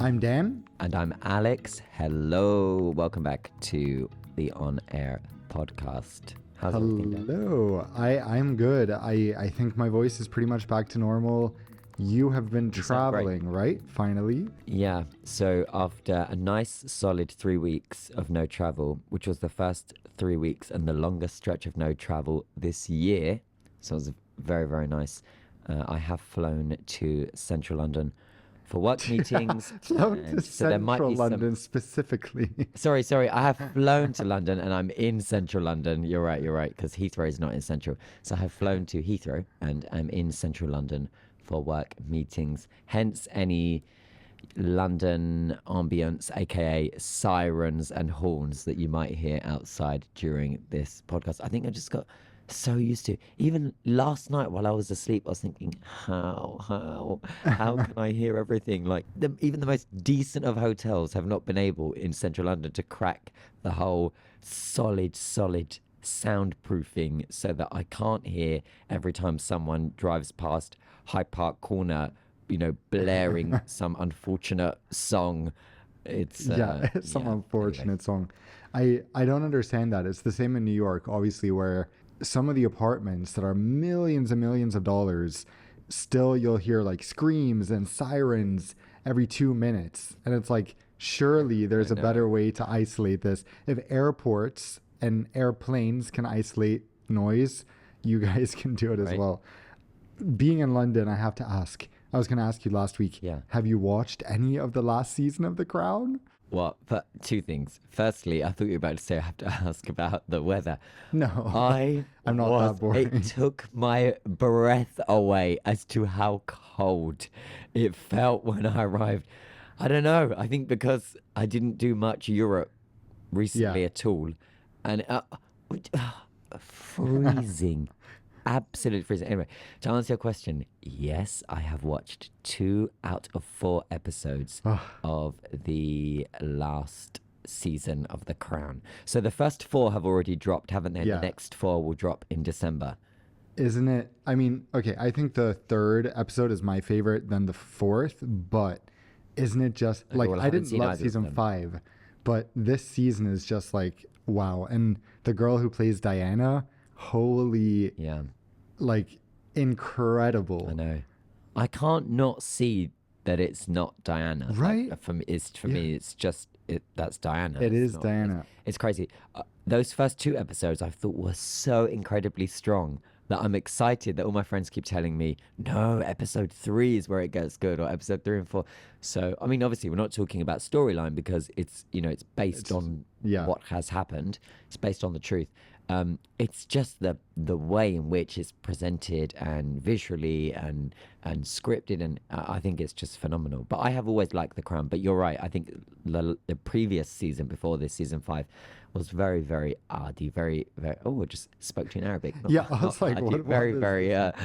I'm Dan. And I'm Alex. Hello. Welcome back to the On Air podcast. How's everything going? Hello. I'm good. I think my voice is pretty much back to normal. You have been traveling, right? Finally. Yeah. So after a nice solid 3 weeks of no travel, which was the first 3 weeks and the longest stretch of no travel this year, so it was very, very nice. I have flown to central London for work meetings. Flown to so there might central be London specifically. Sorry. I have flown to London and I'm in central London. You're right, because Heathrow is not in central. So I have flown to Heathrow and I'm in central London for work meetings. Hence any London ambience, aka sirens and horns that you might hear outside during this podcast. I think I just got so used to. Even last night while I was asleep, I was thinking, how can I hear everything? Like even the most decent of hotels have not been able in central London to crack the whole solid soundproofing so that I can't hear every time someone drives past Hyde Park Corner, blaring some unfortunate song. It's some unfortunate song. I don't understand that. It's the same in New York, obviously, where some of the apartments that are millions and millions of dollars, still you'll hear like screams and sirens every 2 minutes. And it's like, surely there's a better way to isolate this. If airports and airplanes can isolate noise, you guys can do it as well. Being in London, I have to ask, I was going to ask you last week, have you watched any of the last season of The Crown? Well, but two things. Firstly, I thought you were about to say I have to ask about the weather. No, I'm not that boring. It took my breath away as to how cold it felt when I arrived. I don't know. I think because I didn't do much Europe recently at all. And freezing. Absolute freezing. Anyway, to answer your question, yes, I have watched 2 out of 4 episodes of the last season of The Crown. So the first 4 have already dropped, haven't they? The next 4 will drop in December. Isn't it? I mean, okay, I think the 3rd episode is my favorite, then the 4th, but isn't it just like, I didn't love season 5, but this season is just like, wow. And the girl who plays Diana, holy, like, incredible. I know. I can't not see that it's not Diana. Right. Like, for me, it's just that's Diana. It is Diana. It's crazy. Those first 2 episodes I thought were so incredibly strong that I'm excited that all my friends keep telling me, no, episode 3 is where it gets good, or episode 3 and 4. So, I mean, obviously we're not talking about storyline because it's based on what has happened. It's based on the truth. It's just the way in which it's presented and visually and scripted, and I think it's just phenomenal. But I have always liked The Crown. But you're right. I think the previous season before this, season 5, was very, very arty, very, very. Oh, I just spoke to you in Arabic. I was like, what? Very, very. It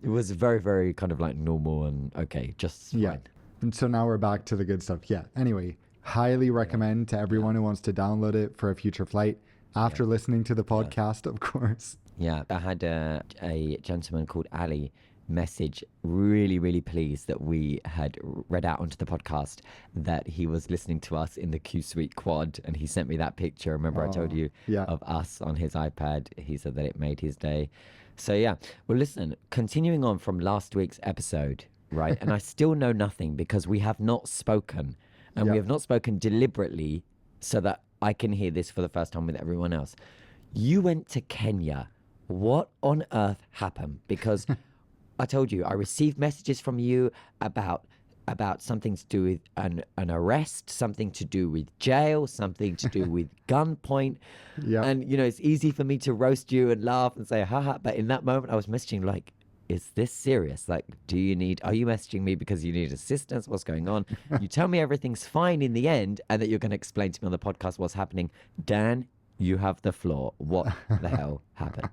was very, very kind of like normal and okay, just fine. And so now we're back to the good stuff. Yeah. Anyway, highly recommend to everyone who wants to download it for a future flight. After listening to the podcast, of course. Yeah, I had a gentleman called Ali message, really, really pleased that we had read out onto the podcast that he was listening to us in the Q Suite quad, and he sent me that picture. Remember I told you of us on his iPad? He said that it made his day. So yeah, well listen, continuing on from last week's episode, right? And I still know nothing because we have not spoken, and we have not spoken deliberately so that I can hear this for the first time with everyone else. You went to Kenya. What on earth happened? Because I told you, I received messages from you about something to do with an arrest, something to do with jail, something to do with gunpoint. And, it's easy for me to roast you and laugh and say, haha. But in that moment, I was messaging like, is this serious? Like, are you messaging me because you need assistance? What's going on? You tell me everything's fine in the end and that you're going to explain to me on the podcast what's happening. Dan, you have the floor. What the hell happened?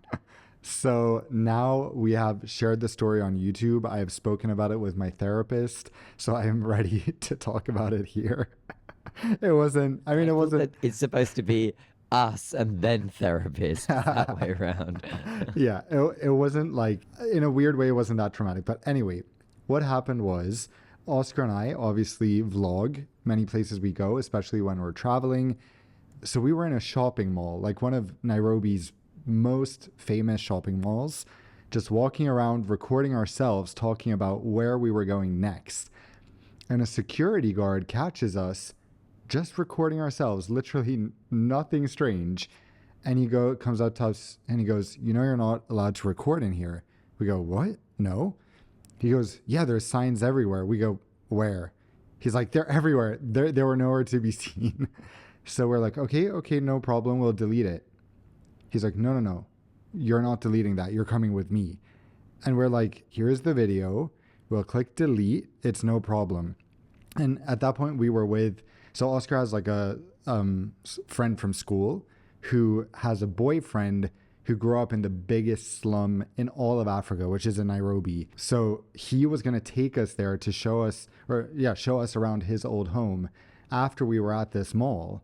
So now we have shared the story on YouTube. I have spoken about it with my therapist, so I am ready to talk about it here. It wasn't. It's supposed to be us and then therapists that way around. It wasn't like, in a weird way, it wasn't that traumatic. But anyway, what happened was Oscar and I obviously vlog many places we go, especially when we're traveling. So we were in a shopping mall, like one of Nairobi's most famous shopping malls, just walking around, recording ourselves, talking about where we were going next. And a security guard catches us just recording ourselves, literally nothing strange. And comes up to us and he goes, you know, you're not allowed to record in here. We go, what? No. He goes, yeah, there's signs everywhere. We go, where? He's like, they're everywhere. They were nowhere to be seen. So we're like, okay, no problem. We'll delete it. He's like, no. You're not deleting that. You're coming with me. And we're like, here's the video. We'll click delete. It's no problem. And at that point we were so Oscar has like a friend from school who has a boyfriend who grew up in the biggest slum in all of Africa, which is in Nairobi. So he was going to take us there to show us around his old home after we were at this mall.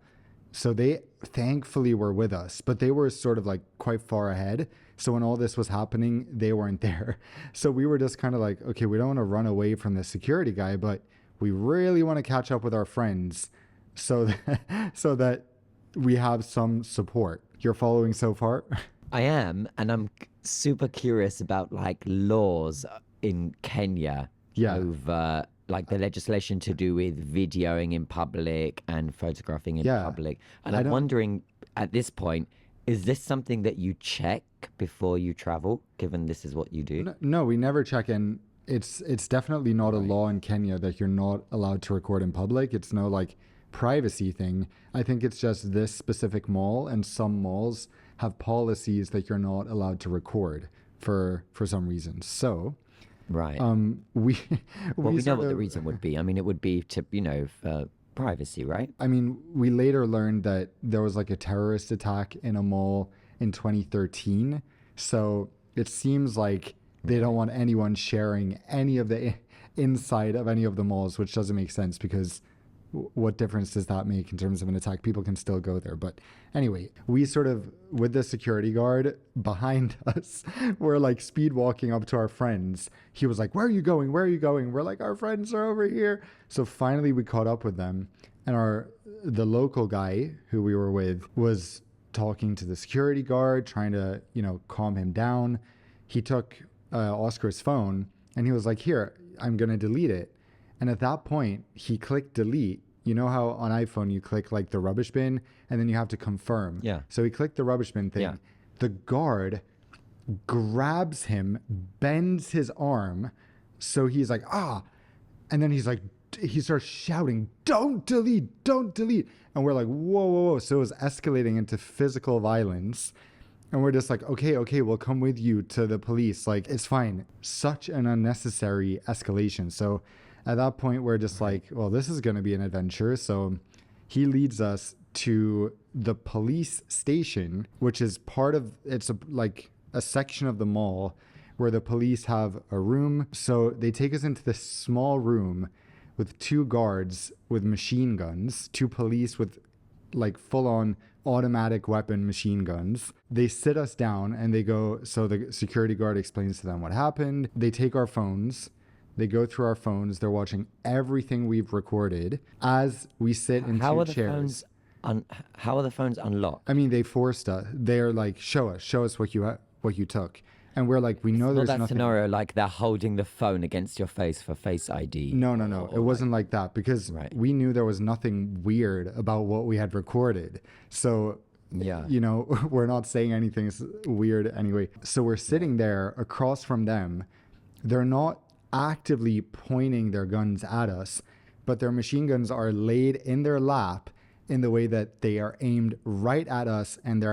So they thankfully were with us, but they were sort of like quite far ahead. So when all this was happening, they weren't there. So we were just kind of like, okay, we don't want to run away from this security guy, but we really want to catch up with our friends so that we have some support. You're following so far? I am, and I'm super curious about like laws in Kenya over like the legislation to do with videoing in public and photographing in public. And I'm wondering at this point, is this something that you check before you travel, given this is what you do? No, we never check in. It's definitely not a law in Kenya that you're not allowed to record in public. It's no like privacy thing. I think it's just this specific mall, and some malls have policies that you're not allowed to record for some reason. So right. We know what the reason would be. I mean, it would be to, for privacy, right? I mean, we later learned that there was like a terrorist attack in a mall in 2013. So it seems like they don't want anyone sharing any of the inside of any of the malls, which doesn't make sense because what difference does that make in terms of an attack? People can still go there. But anyway, we sort of, with the security guard behind us, we're like speed walking up to our friends. He was like, where are you going? Where are you going? We're like, our friends are over here. So finally we caught up with them, and the local guy who we were with was talking to the security guard, trying to, calm him down. He took Oscar's phone and he was like, here, I'm going to delete it. And at that point, he clicked delete. You know how on iPhone you click like the rubbish bin and then you have to confirm. Yeah. So he clicked the rubbish bin thing. Yeah. The guard grabs him, bends his arm. So he's like, ah. And then he starts shouting, don't delete, don't delete. And we're like, whoa. So it was escalating into physical violence. And we're just like, okay, we'll come with you to the police. Like, it's fine. Such an unnecessary escalation. So at that point, we're just like, well, this is going to be an adventure. So he leads us to the police station, which is it's a section of the mall where the police have a room. So they take us into this small room with two guards with machine guns, two police with like full-on automatic weapon machine guns. They sit us down and they go, so the security guard explains to them what happened. They take our phones. They go through our phones. They're watching everything we've recorded as we sit in two chairs. How are the phones unlocked? I mean, they forced us. They're like, show us what you took. And we're like, we know there's nothing. Scenario like they're holding the phone against your face for Face ID. No. It wasn't like that because we knew there was nothing weird about what we had recorded. So, we're not saying anything weird anyway. So we're sitting there across from them. They're not actively pointing their guns at us, but their machine guns are laid in their lap in the way that they are aimed right at us, and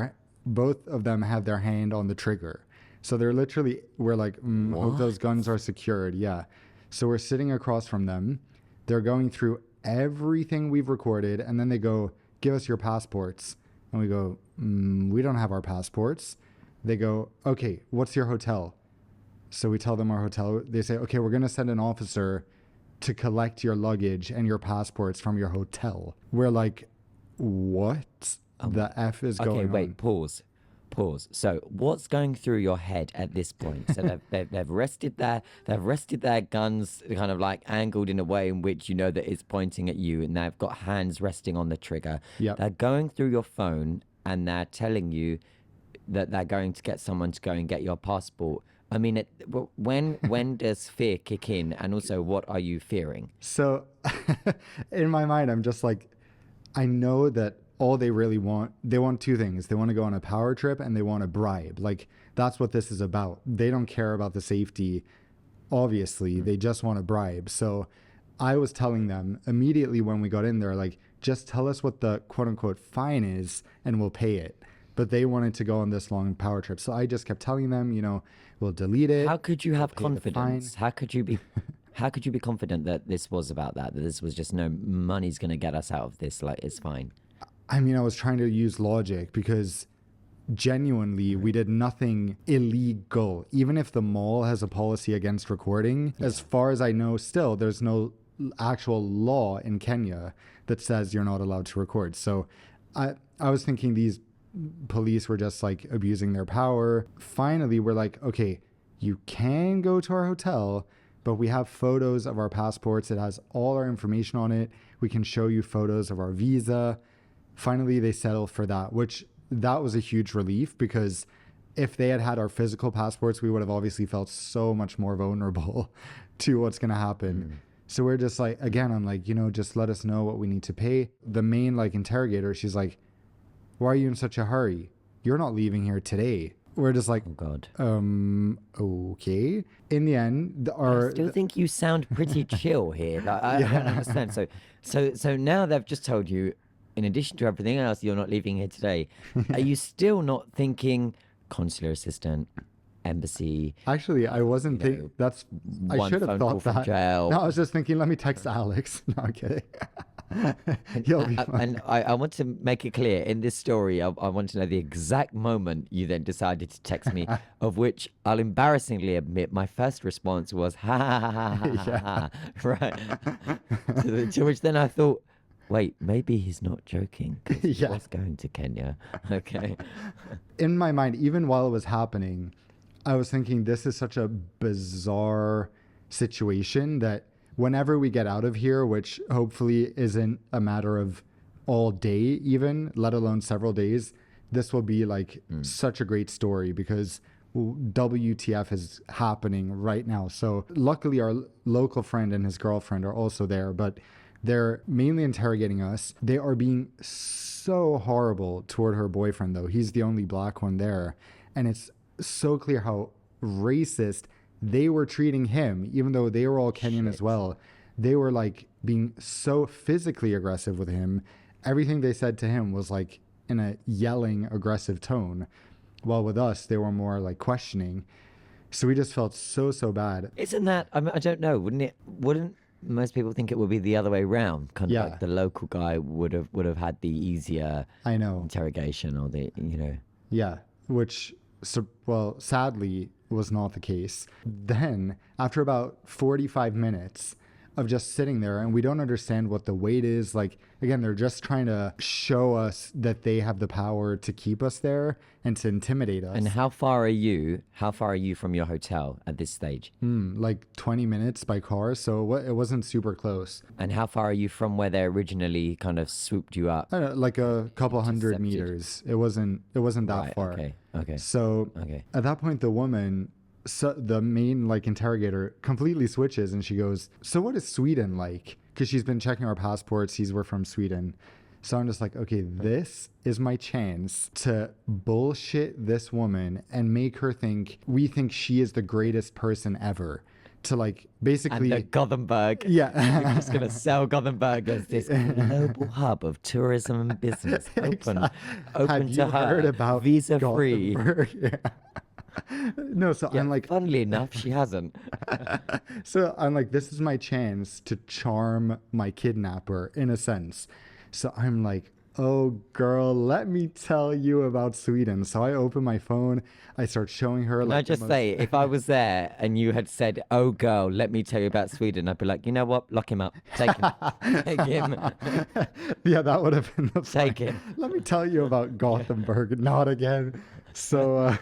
both of them have their hand on the trigger. So they're literally, we're like, hope those guns are secured. Yeah. So we're sitting across from them. They're going through everything we've recorded, and then they go, give us your passports. And we go, we don't have our passports. They go, okay, what's your hotel? So we tell them our hotel. They say, okay, we're going to send an officer to collect your luggage and your passports from your hotel. We're like, what the F is going on? Okay, wait, pause. pause. So what's going through your head at this point? So they've rested their guns kind of like angled in a way in which you know that it's pointing at you, and they've got hands resting on the trigger. Yep. They're going through your phone and they're telling you that they're going to get someone to go and get your passport. I mean, when does fear kick in, and also what are you fearing? So in my mind, I'm just like, I know that all they really want, they want two things. They want to go on a power trip and they want a bribe. Like, that's what this is about. They don't care about the safety. Obviously, they just want a bribe. So I was telling them immediately when we got in there, like, just tell us what the quote unquote fine is and we'll pay it. But they wanted to go on this long power trip. So I just kept telling them, you know, we'll delete it. How could you have confidence? How could you be confident that this was about that this was just, no, money's going to get us out of this, like, it's fine? I mean, I was trying to use logic because genuinely we did nothing illegal. Even if the mall has a policy against recording, as far as I know, still there's no actual law in Kenya that says you're not allowed to record. So I was thinking these police were just like abusing their power. Finally, we're like, okay, you can go to our hotel, but we have photos of our passports. It has all our information on it. We can show you photos of our visa. Finally, they settled for that, which that was a huge relief, because if they had had our physical passports, we would have obviously felt so much more vulnerable to what's going to happen. So we're just like, again, I'm like, you know, just let us know what we need to pay. The main like interrogator, she's like, why are you in such a hurry? You're not leaving here today. We're just like, Oh God. Okay. In the end, I still think you sound pretty chill here. Like, I don't understand. So now they've just told you, in addition to everything else, you're not leaving here today. Are you still not thinking consular assistant, embassy? Actually, I wasn't thinking. That's I should have thought that. Jail. No, I was just thinking. Let me text Alex. No, I'm kidding. He'll be fine. And I want to make it clear in this story, I want to know the exact moment you then decided to text me, of which I'll embarrassingly admit my first response was, ha ha ha ha ha ha, right? To which then I thought, wait, maybe he's not joking, 'cause he was going to Kenya. Okay. In my mind, even while it was happening, I was thinking this is such a bizarre situation that whenever we get out of here, which hopefully isn't a matter of all day even, let alone several days, this will be like such a great story, because WTF is happening right now. So luckily our local friend and his girlfriend are also there, but they're mainly interrogating us. They are being so horrible toward her boyfriend, though. He's the only black one there. And it's so clear how racist they were treating him, even though they were all Kenyan as well. They were like being so physically aggressive with him. Everything they said to him was like in a yelling, aggressive tone. While with us, they were more like questioning. So we just felt so bad. Isn't that, I mean, I don't know, wouldn't most people think it would be the other way around? Kind of like the local guy would have had the easier interrogation, or the, you know. Yeah, which, well, sadly was not the case. Then, after about 45 minutes of just sitting there, and we don't understand what the wait is, like, again, they're just trying to show us that they have the power to keep us there and to intimidate us. And how far are you from your hotel at this stage? Like 20 minutes by car, so it wasn't super close. And how far are you from where they originally kind of swooped you up? I don't know, like a couple hundred meters. It wasn't that far. Okay. So at that point, the woman, the main like interrogator, completely switches, and she goes, so what is Sweden like? Because she's been checking our passports. We're from Sweden. So I'm just like, okay, this is my chance to bullshit this woman and make her think we think she is the greatest person ever. To like basically, and the Gothenburg. Yeah. You're just gonna sell Gothenburg as this global hub of tourism and business. Open Have to you her, heard about visa free. Yeah. No, so I'm like, funnily enough, she hasn't. So I'm like, this is my chance to charm my kidnapper in a sense. So I'm like, oh girl, let me tell you about Sweden. So I open my phone, I start showing her. Can I just say, if I was there and you had said, oh girl, let me tell you about Sweden, I'd be like, you know what, lock him up, take him. Take him. Yeah, that would have been the Take him. Let me tell you about Gothenburg. Not again. So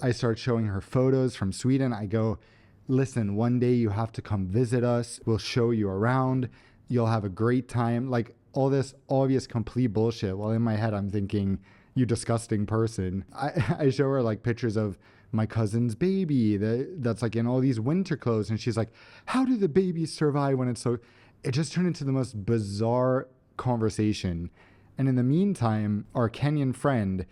I start showing her photos from Sweden. I go, listen, one day you have to come visit us. We'll show you around. You'll have a great time. Like all this obvious complete bullshit. While in my head, I'm thinking, you disgusting person. I show her like pictures of my cousin's baby that's like in all these winter clothes. And she's like, how do the babies survive when it's so... It just turned into the most bizarre conversation. And in the meantime, our Kenyan friend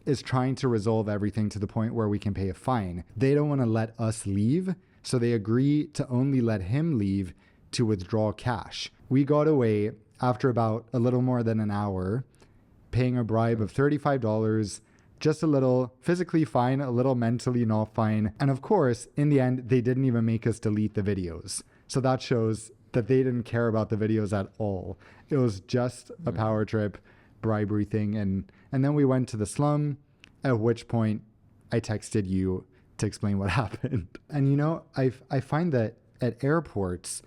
is trying to resolve everything to the point where we can pay a fine. They don't want to let us leave, so they agree to only let him leave to withdraw cash. We got away after about a little more than an hour, paying a bribe of $35, just a little physically fine, a little mentally not fine. And of course, in the end, they didn't even make us delete the videos. So that shows that they didn't care about the videos at all. It was just a power trip, bribery thing. And then we went to the slum, at which point I texted you to explain what happened. And you know, I find that at airports,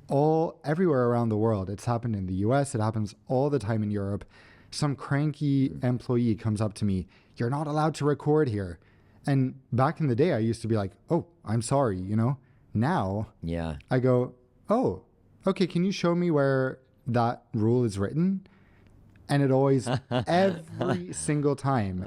everywhere around the world, it's happened in the US, it happens all the time in Europe, some cranky employee comes up to me, you're not allowed to record here. And back in the day, I used to be like, oh, I'm sorry, you know? Now, Yeah. I go, oh, okay, can you show me where that rule is written? And it always, every single time,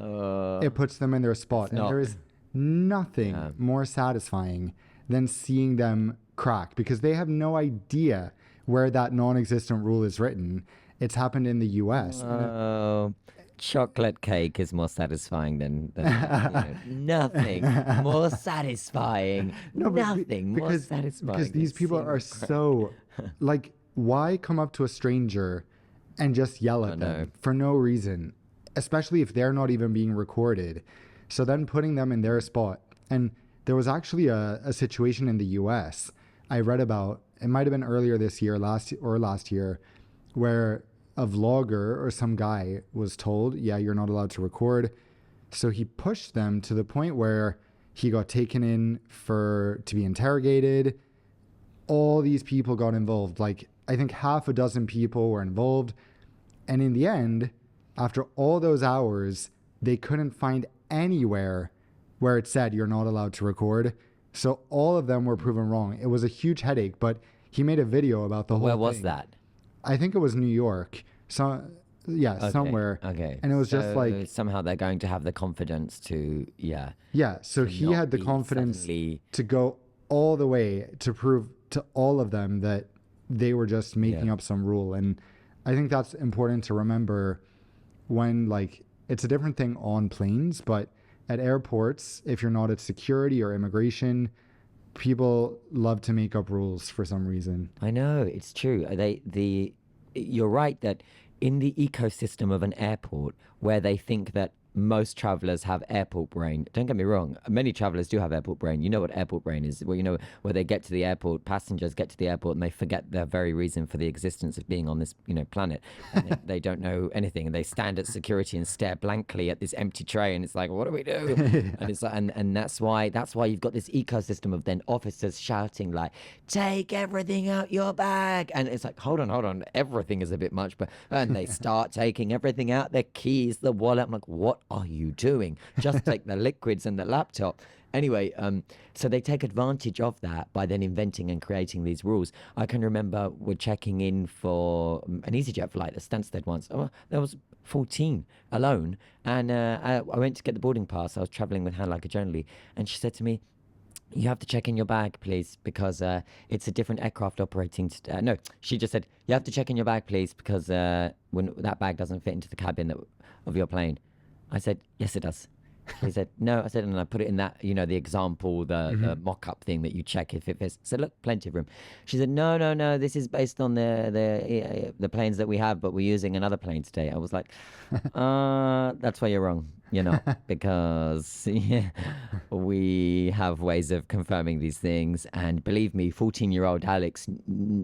it puts them in their spot. And there is nothing more satisfying than seeing them crack, because they have no idea where that non-existent rule is written. It's happened in the US. Chocolate cake is more satisfying than nothing more satisfying. Nothing more satisfying. Because these people are so, like, why come up to a stranger and just yell at them for no reason, especially if they're not even being recorded? So then putting them in their spot. And there was actually a situation in the US I read about, it might have been earlier this year, last year, where a vlogger or some guy was told, yeah, you're not allowed to record. So he pushed them to the point where he got taken in to be interrogated. All these people got involved. Like, I think half a dozen people were involved. And in the end, after all those hours, they couldn't find anywhere where it said you're not allowed to record. So all of them were proven wrong. It was a huge headache, but he made a video about the whole thing. Where was that? I think it was New York. Somewhere. Okay. And it was just like... somehow they're going to have the confidence to, Yeah, so he had the confidence to go all the way to prove to all of them that they were just making up some rule. And I think that's important to remember when, like, it's a different thing on planes, but at airports, if you're not at security or immigration, people love to make up rules for some reason. I know, it's true. You're right that in the ecosystem of an airport, where they think that most travelers have airport brain. Don't get me wrong, many travelers do have airport brain. You know what airport brain is? Well, you know, where they get to the airport, passengers get to the airport and they forget the very reason for the existence of being on this, planet. And they don't know anything, and they stand at security and stare blankly at this empty tray, and it's like, what do we do? And it's like, and that's why you've got this ecosystem of then officers shouting like, take everything out your bag. And it's like, hold on, everything is a bit much, and they start taking everything out, their keys, the wallet. I'm like, what are you doing? Just take the liquids and the laptop. Anyway, so they take advantage of that by then inventing and creating these rules. I can remember we're checking in for an EasyJet flight at Stansted once. Oh, there was 14 alone. And I went to get the boarding pass. I was traveling with Hannah like a journalie. And she said to me, you have to check in your bag, please, because it's a different aircraft operating. No, she just said, you have to check in your bag, please, because when that bag doesn't fit into the cabin of your plane. I said, yes, it does. He said, no. I said, and I put it in that, the example, the mock-up thing that you check if it fits. I said, look, plenty of room. She said, no, this is based on the planes that we have, but we're using another plane today. I was like, that's why you're wrong. You're not, because we have ways of confirming these things. And believe me, 14-year-old Alex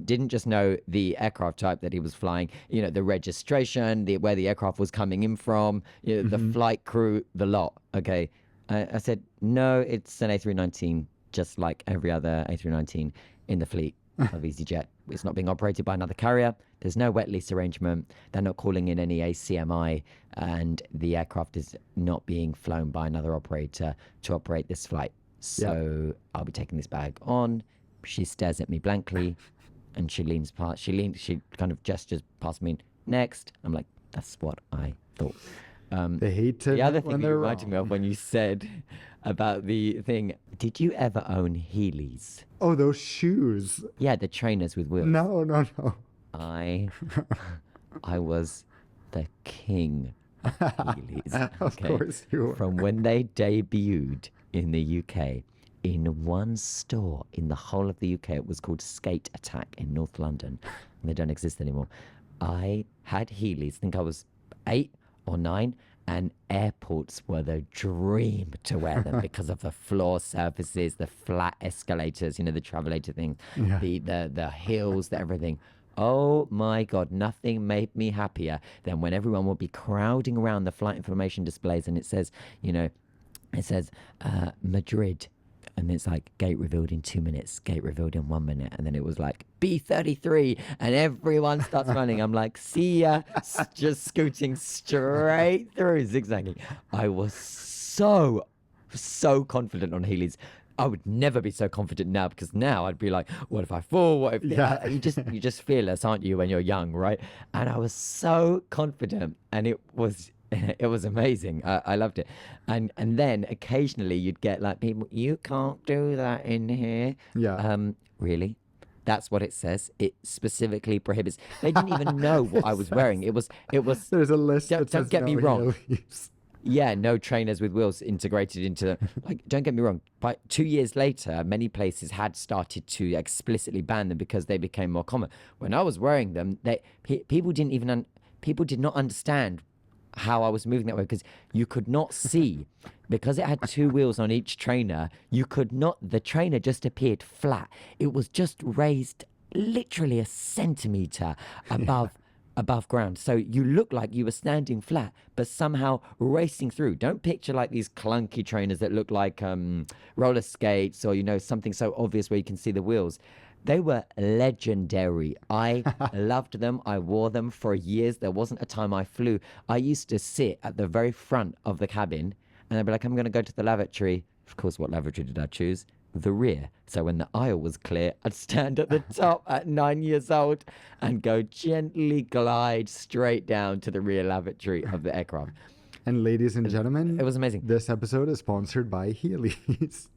didn't just know the aircraft type that he was flying, the registration, where the aircraft was coming in from, the flight crew, the lot. Okay. I said, no, it's an A319, just like every other A319 in the fleet. of EasyJet. It's not being operated by another carrier. There's no wet lease arrangement. They're not calling in any ACMI, and the aircraft is not being flown by another operator to operate this flight. So I'll be taking this bag on. She stares at me blankly, and she leans past. She kind of gestures past me. Next, I'm like, that's what I thought. They hate to The other admit thing when you they're reminded me wrong. of when you said about the thing, did you ever own Heelys? Oh, those shoes. Yeah, the trainers with wheels. No, no, no. I was the king of Heelys. Of course you were. From when they debuted in the UK, in one store in the whole of the UK, it was called Skate Attack in North London. They don't exist anymore. I had Heelys. I think I was 8 or 9, and airports were the dream to wear them because of the floor surfaces, the flat escalators, you know, the travelator thing, Yeah. the hills, the everything. Oh my God, nothing made me happier than when everyone would be crowding around the flight information displays and it says, you know, Madrid. And it's like gate revealed in 2 minutes, gate revealed in 1 minute. And then it was like B33 and everyone starts running. I'm like, see ya, just scooting straight through, zigzagging. I was so confident on Heelys. I would never be so confident now, because now I'd be like, what if I fall? What if Yeah. you just fearless, aren't you, when you're young, right? And I was so confident, and it was amazing. I loved it. And then occasionally you'd get like people, you can't do that in here. Yeah. Really? That's what it says. It specifically prohibits. They didn't even know what I was wearing. It was There's a list Don't- that don't says get me no wrong. Heelys. yeah, no trainers with wheels integrated into like, don't get me wrong, but 2 years later many places had started to explicitly ban them because they became more common. When I was wearing them, people did not understand how I was moving that way, because you could not see, because it had 2 wheels on each trainer. The trainer just appeared flat. It was just raised literally a centimeter above ground. So you look like you were standing flat, but somehow racing through. Don't picture like these clunky trainers that look like roller skates, or, you know, something so obvious where you can see the wheels. They were legendary. I loved them. I wore them for years. There wasn't a time I flew. I used to sit at the very front of the cabin, and I'd be like, I'm going to go to the lavatory. Of course, what lavatory did I choose? The rear. So when the aisle was clear, I'd stand at the top at 9 years old and go gently glide straight down to the rear lavatory of the aircraft. And ladies and gentlemen, It was amazing. this episode is sponsored by Heelys.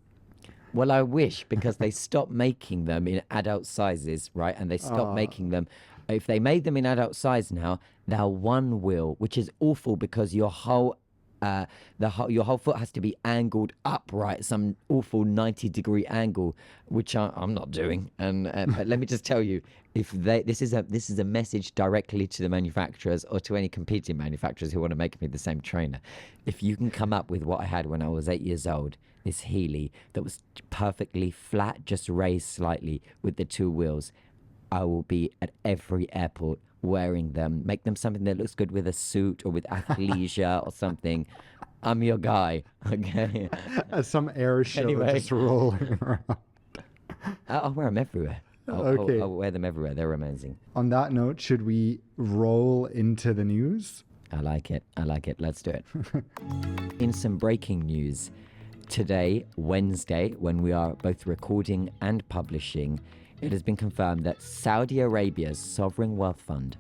Well, I wish, because they stopped making them in adult sizes, right? And they stopped making them. If they made them in adult size now, they're one wheel, which is awful, because your whole foot has to be angled upright, some awful 90-degree angle, which I'm not doing. And but let me just tell you, this is a message directly to the manufacturers, or to any competing manufacturers who want to make me the same trainer. If you can come up with what I had when I was 8 years old, this Heely that was perfectly flat, just raised slightly with the 2 wheels, I will be at every airport wearing them. Make them something that looks good with a suit or with athleisure or something. I'm your guy, okay? Some air show Anyway. just rolling around. I'll wear them everywhere. Okay. I'll wear them everywhere. They're amazing. On that note, should we roll into the news? I like it. Let's do it. In some breaking news, today, Wednesday, when we are both recording and publishing, it has been confirmed that Saudi Arabia's sovereign wealth fund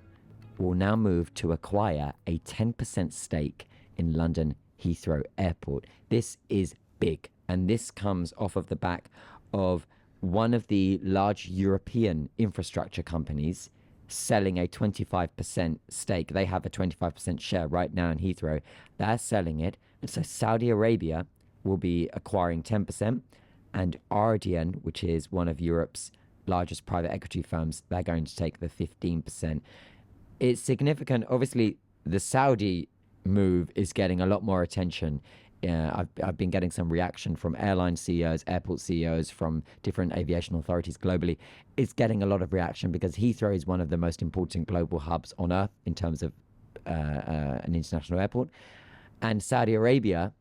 will now move to acquire a 10% stake in London Heathrow Airport. This is big, and this comes off of the back of one of the large European infrastructure companies selling a 25% stake. They have a 25% share right now in Heathrow. They're selling it. And so Saudi Arabia will be acquiring 10%, and Ardian, which is one of Europe's largest private equity firms, they're going to take the 15%. It's significant. Obviously, the Saudi move is getting a lot more attention. I've been getting some reaction from airline CEOs, airport CEOs, from different aviation authorities globally. It's getting a lot of reaction because Heathrow is one of the most important global hubs on earth in terms of an international airport. And Saudi Arabia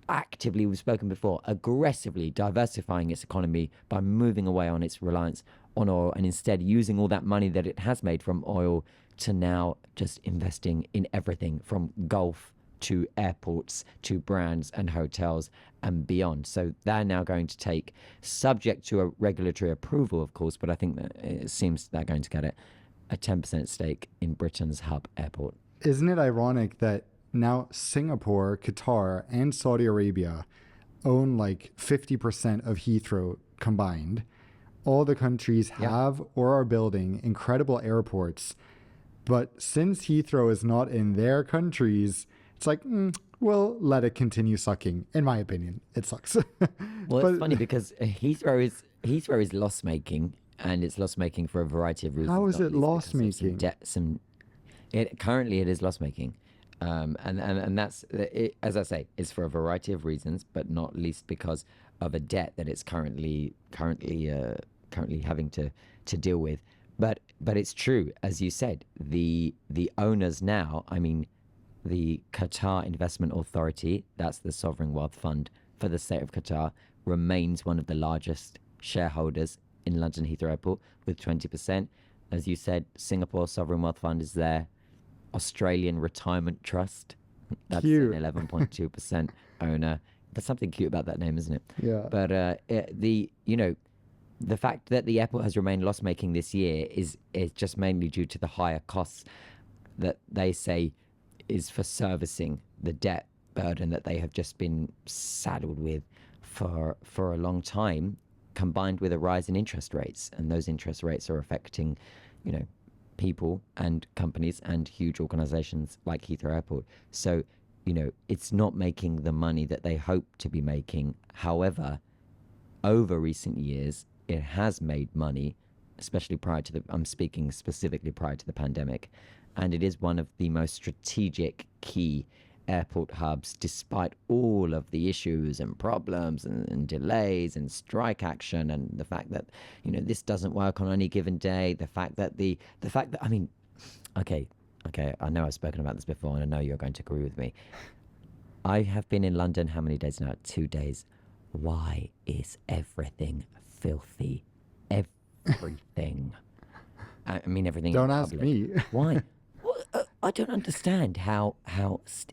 actively, we've spoken before, aggressively diversifying its economy by moving away on its reliance on oil and instead using all that money that it has made from oil to now just investing in everything from golf to airports to brands and hotels and beyond. So they're now going to take, subject to a regulatory approval, of course, but I think that it seems they're going to get it, a 10% stake in Britain's hub airport. Isn't it ironic that now Singapore, Qatar, and Saudi Arabia own like 50% of Heathrow combined? All the countries have or are building incredible airports. But since Heathrow is not in their countries, it's like, we'll let it continue sucking. In my opinion, it sucks. Well, it's funny because Heathrow is loss making, and it's loss making for a variety of reasons. How is it loss making? Currently it is loss making, and that's it, as I say, it's for a variety of reasons, but not least because of a debt that it's currently having to deal with. But it's true, as you said, the owners now, I mean, the Qatar Investment Authority, that's the sovereign wealth fund for the state of Qatar, remains one of the largest shareholders in London Heathrow Airport with 20%. As you said, Singapore Sovereign Wealth Fund is there. Australian Retirement Trust, that's Cute. an 11.2% owner. There's something cute about that name, isn't it? Yeah. But the fact that the airport has remained loss-making this year is just mainly due to the higher costs that they say is for servicing the debt burden that they have just been saddled with for a long time, combined with a rise in interest rates. And those interest rates are affecting, people and companies and huge organizations like Heathrow Airport. So, it's not making the money that they hope to be making. However, over recent years, it has made money, especially I'm speaking specifically prior to the pandemic. And it is one of the most strategic key airport hubs, despite all of the issues and problems and delays and strike action and the fact that, this doesn't work on any given day. The fact that I mean, okay, I know I've spoken about this before and I know you're going to agree with me. I have been in London how many days now? 2 days. Why is everything filthy? Everything. I mean, everything. Don't ask me. Why? Well, I don't understand how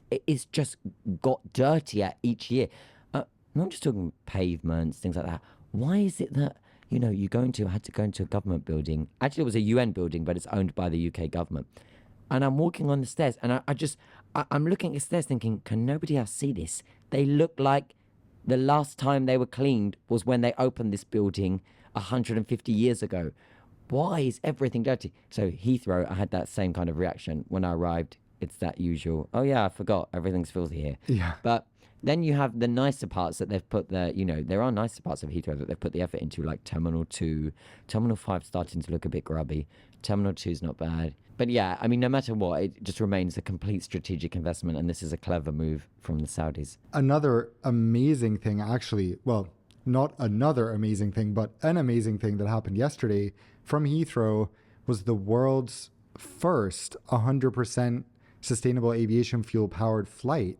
it's just got dirtier each year. I'm not just talking pavements, things like that. Why is it that I had to go into a government building? Actually, it was a UN building, but it's owned by the UK government. And I'm walking on the stairs, and I'm looking at the stairs, thinking, can nobody else see this? They look like the last time they were cleaned was when they opened this building 150 years ago. Why is everything dirty? So Heathrow, I had that same kind of reaction when I arrived. It's that usual, oh yeah, I forgot, everything's filthy here. Yeah. But then you have the nicer parts that they've put there. There are nicer parts of Heathrow that they've put the effort into, like Terminal 2. Terminal 5 starting to look a bit grubby. Terminal 2 is not bad. But yeah, I mean, no matter what, it just remains a complete strategic investment, and this is a clever move from the Saudis. Another amazing thing, actually, well, not another amazing thing, but an amazing thing that happened yesterday from Heathrow was the world's first 100% sustainable aviation fuel powered flight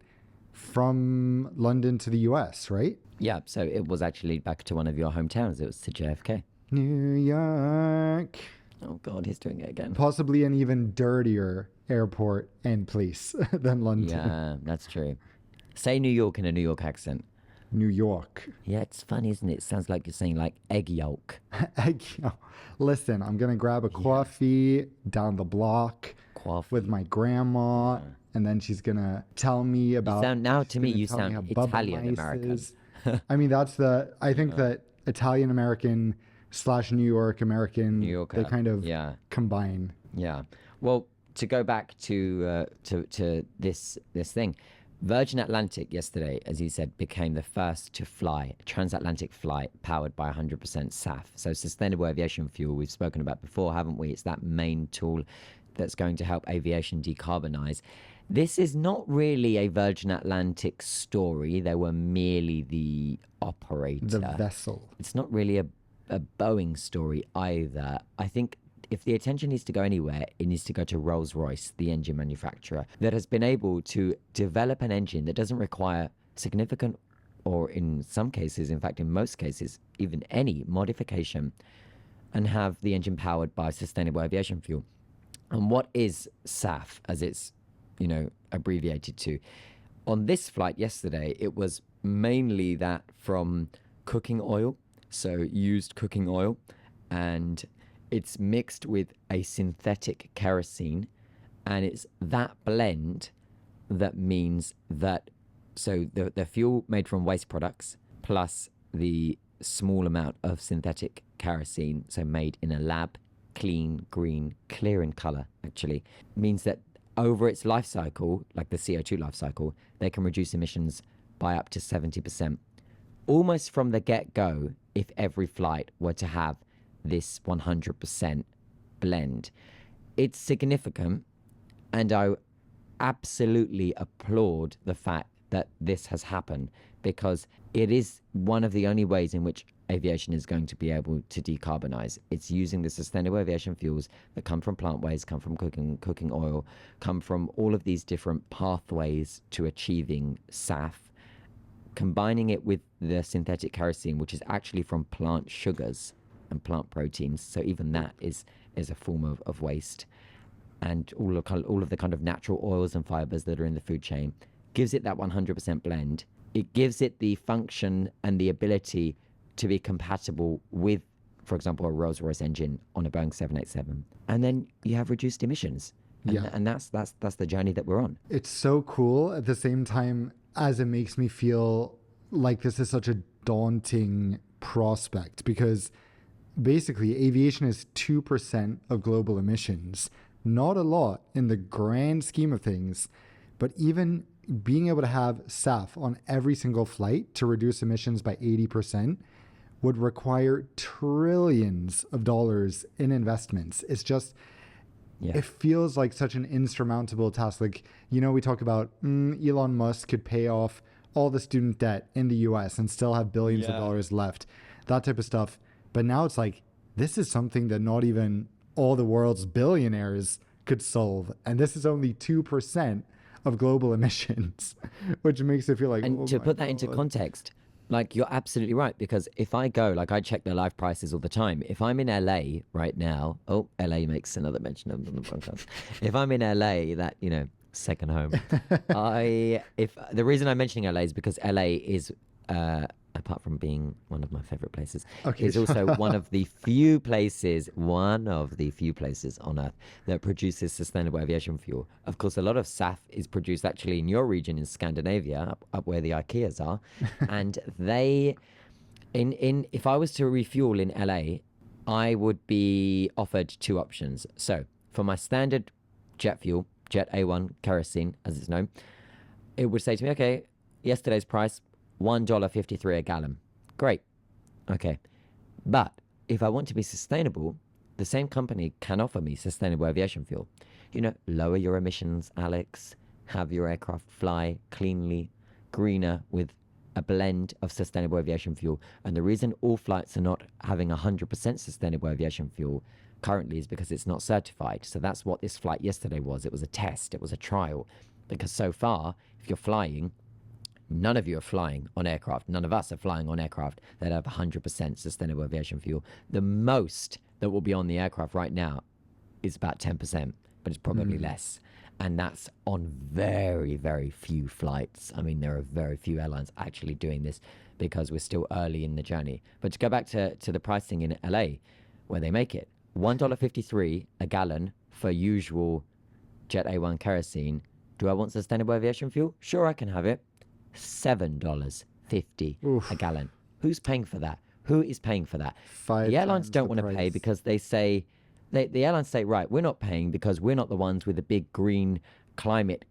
from London to the US, right? Yeah, so it was actually back to one of your hometowns. It was to JFK. New York. Oh God, he's doing it again. Possibly an even dirtier airport and place than London. Yeah, that's true. Say New York in a New York accent. New York. Yeah, it's funny, isn't it? It sounds like you're saying like egg yolk. Egg yolk. Listen, I'm going to grab a coffee down the block with my grandma, and then she's going to tell me about... To me, you sound Italian-American. I mean, I think that Italian-American / New York American, they kind of combine. Yeah. Well, to go back to this thing, Virgin Atlantic yesterday, as you said, became the first to fly a transatlantic flight powered by 100% SAF. So sustainable aviation fuel, we've spoken about before, haven't we? It's that main tool that's going to help aviation decarbonize. This is not really a Virgin Atlantic story. They were merely the operator. The vessel. It's not really a Boeing story either. I think if the attention needs to go anywhere, it needs to go to Rolls-Royce, the engine manufacturer, that has been able to develop an engine that doesn't require significant, or in some cases, in fact, in most cases, even any modification, and have the engine powered by sustainable aviation fuel. And what is SAF, as it's, abbreviated to? On this flight yesterday, it was mainly that from cooking oil, so used cooking oil, and it's mixed with a synthetic kerosene, and it's that blend that means that, so the fuel made from waste products plus the small amount of synthetic kerosene, so made in a lab, clean, green, clear in color, actually, means that over its life cycle, like the CO2 life cycle, they can reduce emissions by up to 70%. Almost from the get-go, if every flight were to have this 100% blend. It's significant, and I absolutely applaud the fact that this has happened, because it is one of the only ways in which aviation is going to be able to decarbonize. It's using the sustainable aviation fuels that come from plant waste, come from cooking oil, come from all of these different pathways to achieving SAF, combining it with the synthetic kerosene, which is actually from plant sugars and plant proteins. So even that is a form of waste. And all of the kind of natural oils and fibers that are in the food chain gives it that 100% blend. It gives it the function and the ability to be compatible with, for example, a Rolls-Royce engine on a Boeing 787. And then you have reduced emissions. And that's the journey that we're on. It's so cool at the same time as it makes me feel like this is such a daunting prospect, because basically aviation is 2% of global emissions. Not a lot in the grand scheme of things, but even being able to have SAF on every single flight to reduce emissions by 80% would require trillions of dollars in investments. It's just, it feels like such an insurmountable task. Like, we talk about Elon Musk could pay off all the student debt in the US and still have billions of dollars left, that type of stuff. But now it's like, this is something that not even all the world's billionaires could solve. And this is only 2% of global emissions, which makes it feel like... And to put that into context, like, you're absolutely right, because if I go, like, I check the live prices all the time. If I'm in LA right now, LA makes another mention of the podcast. If I'm in LA, that, second home, the reason I'm mentioning LA is because LA is, apart from being one of my favorite places, is also one of the few places on Earth that produces sustainable aviation fuel. Of course, a lot of SAF is produced actually in your region in Scandinavia, up where the IKEAs are. And they, if I was to refuel in LA, I would be offered two options. So for my standard jet fuel, Jet A1 kerosene, as it's known, it would say to me, okay, yesterday's price, $1.53 a gallon. Great. Okay. But if I want to be sustainable, the same company can offer me sustainable aviation fuel. Lower your emissions, Alex. Have your aircraft fly cleanly, greener, with a blend of sustainable aviation fuel. And the reason all flights are not having 100% sustainable aviation fuel currently is because it's not certified. So that's what this flight yesterday was. It was a test. It was a trial. Because so far, if you're flying, none of you are flying on aircraft. None of us are flying on aircraft that have 100% sustainable aviation fuel. The most that will be on the aircraft right now is about 10%, but it's probably less. And that's on very, very few flights. I mean, there are very few airlines actually doing this because we're still early in the journey. But to go back to the pricing in LA, where they make it, $1.53 a gallon for usual Jet A1 kerosene. Do I want sustainable aviation fuel? Sure, I can have it. $7.50 a gallon. Who's paying for that? Who is paying for that? The airlines don't want to pay because they say, the airlines say, right, we're not paying because we're not the ones with the big green climate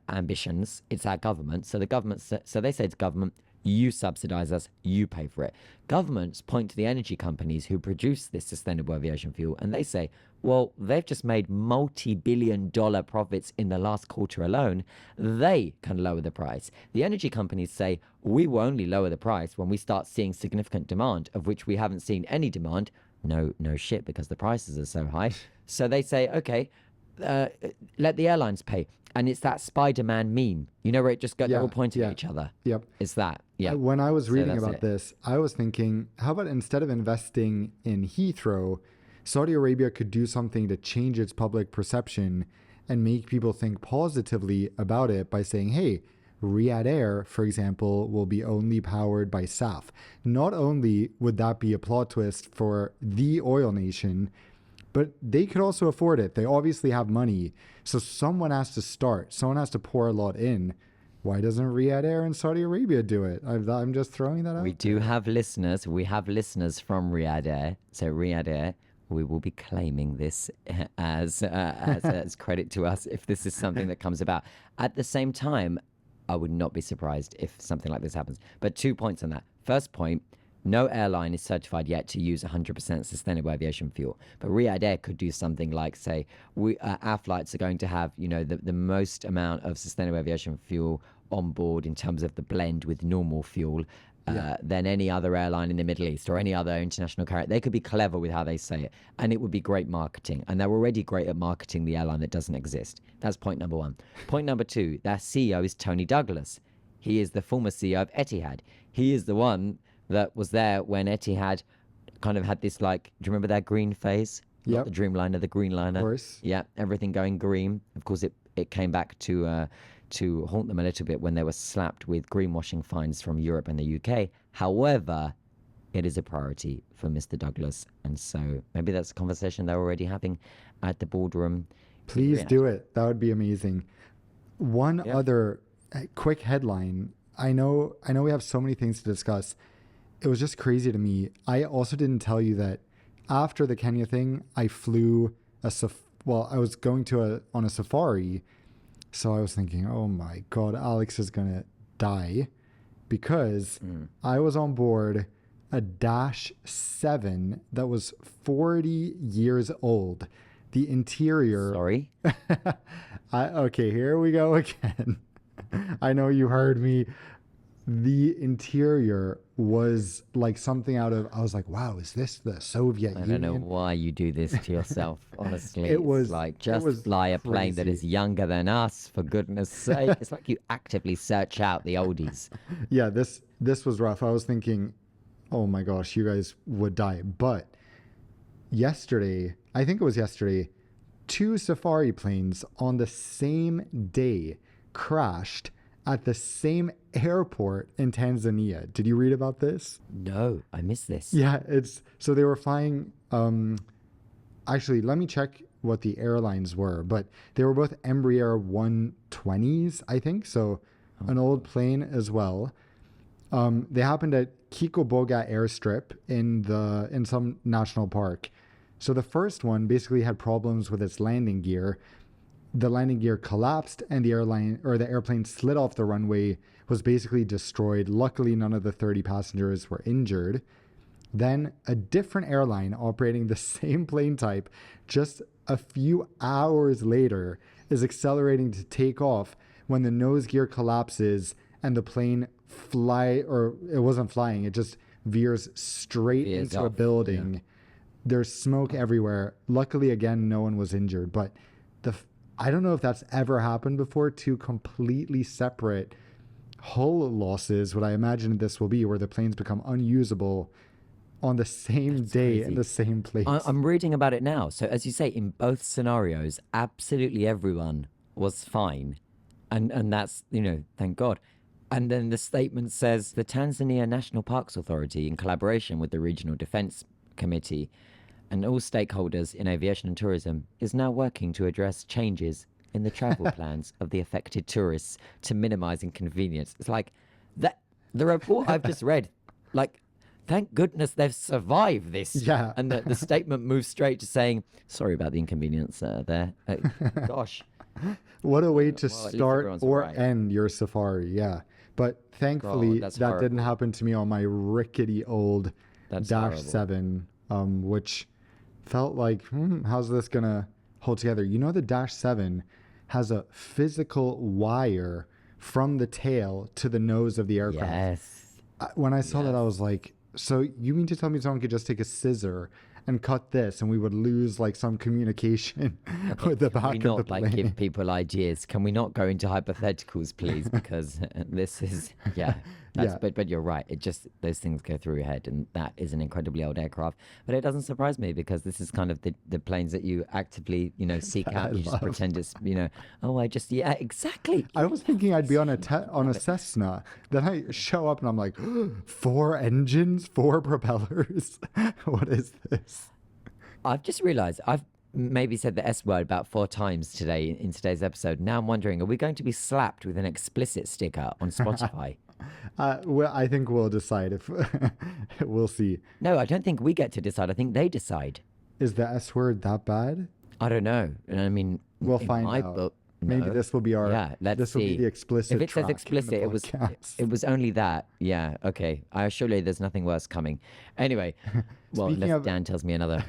ambitions. It's our government. So the government, so they say to government, you subsidize us, you pay for it. Governments point to the energy companies who produce this sustainable aviation fuel, and they say, well, they've just made multi-billion-dollar profits in the last quarter alone. They can lower the price. The energy companies say, we will only lower the price when we start seeing significant demand, of which we haven't seen any demand. No shit, because the prices are so high. So they say, okay, let the airlines pay. And it's that Spider-Man meme, you know, where it just got, they're all Yeah, pointing yeah. at each other. Yep. It's that. Yeah. When I was So reading that's about it. this, I was thinking, how about instead of investing in Heathrow, Saudi Arabia could do something to change its public perception and make people think positively about it by saying, hey, Riyadh Air, for example, will be only powered by SAF. Not only would that be a plot twist for the oil nation, but they could also afford it. They obviously have money. So someone has to start. Someone has to pour a lot in. Why doesn't Riyadh Air in Saudi Arabia do it? I'm just throwing that out. We do have listeners. We have listeners from Riyadh Air. So Riyadh Air, we will be claiming this as credit to us if this is something that comes about. At the same time, I would not be surprised if something like this happens. But 2 points on that. First point, no airline is certified yet to use 100% sustainable aviation fuel. But Riyadh Air could do something like say, our flights are going to have, you know, the most amount of sustainable aviation fuel on board in terms of the blend with normal fuel than any other airline in the Middle East or any other international carrier. They could be clever with how they say it, and it would be great marketing. And they're already great at marketing the airline that doesn't exist. That's point number one. Point number two, their CEO is Tony Douglas. He is the former CEO of Etihad. He is the one that was there when Etihad kind of had this, like, do you remember that green phase? Yep. Not the Dreamliner, the Greenliner. Of course. Yeah, everything going green. Of course, it came back to haunt them a little bit when they were slapped with greenwashing fines from Europe and the UK. However, it is a priority for Mr. Douglas. And so maybe that's a conversation they're already having at the boardroom. Please do it. That would be amazing. One Yeah. other quick headline. I know we have so many things to discuss. It was just crazy to me. I also didn't tell you that after the Kenya thing, I flew I was going on a safari. So I was thinking, oh my God, Alex is going to die because I was on board a Dash 7 that was 40 years old. The interior. Sorry? Okay, here we go again. I know you heard me. The interior was like something out of, I was like, wow, is this the Soviet Union? I don't know why you do this to yourself, honestly. It was it's like, it just was fly a plane that crazy. is younger than us, for goodness sake. It's like you actively search out the oldies. Yeah, this was rough. I was thinking, oh my gosh, you guys would die. But yesterday, I think it was yesterday, 2 safari planes on the same day crashed at the same airport in Tanzania. Did you read about this? No, I missed this. Yeah, so they were flying. Actually, let me check what the airlines were, but they were both Embraer 120s, I think. So an old plane as well. They happened at Kikoboga airstrip in some national park. So the first one basically had problems with its landing gear. The landing gear collapsed and the airplane slid off the runway, was basically destroyed. Luckily, none of the 30 passengers were injured. Then a different airline operating the same plane type just a few hours later is accelerating to take off when the nose gear collapses and the plane it wasn't flying, it just veers straight into a building. Yeah. There's smoke everywhere. Luckily, again, no one was injured, but I don't know if that's ever happened before. 2 completely separate hull losses, what I imagine this will be, where the planes become unusable on the same day crazy. in the same place. I'm reading about it now. So as you say, in both scenarios, absolutely everyone was fine. And that's, thank God. And then the statement says the Tanzania National Parks Authority, in collaboration with the Regional Defense Committee and all stakeholders in aviation and tourism, is now working to address changes in the travel plans of the affected tourists to minimize inconvenience. It's like that. The report I've just read, like, thank goodness they've survived this. Yeah. And the statement moves straight to saying, sorry about the inconvenience there. Gosh. What a way to Well, at least start everyone's or alright. end your safari. Yeah. But thankfully, that's that didn't horrible. happen to me on my rickety old That's Dash horrible. 7, which felt like, how's this going to hold together? The Dash 7 has a physical wire from the tail to the nose of the aircraft. Yes. When I saw that, I was like, so you mean to tell me someone could just take a scissor and cut this, and we would lose like some communication Okay, with the can we back of the not like give plane. people ideas? Can we not go into hypotheticals, please? Because this is yeah. Yeah, But you're right. It just those things go through your head, and that is an incredibly old aircraft. But it doesn't surprise me because this is kind of the planes that you actively seek I out. You just love. pretend it's oh I just yeah exactly. I was thinking I'd be on a on a Love it. Cessna. Then I show up and I'm like, four engines, four propellers. What is this? I've just realised I've maybe said the S word about 4 times today in today's episode. Now I'm wondering, are we going to be slapped with an explicit sticker on Spotify? Well, I think we'll decide if we'll see. No, I don't think we get to decide. I think they decide. Is the S word that bad? I don't know. I mean, We'll in find my out. book, Maybe no. this will be our. Yeah, let's This will be see. the explicit. If it says track in the explicit, podcast. it was only that. Yeah, okay. I assure you, there's nothing worse coming. Anyway, well, Speaking unless of- Dan tells me another.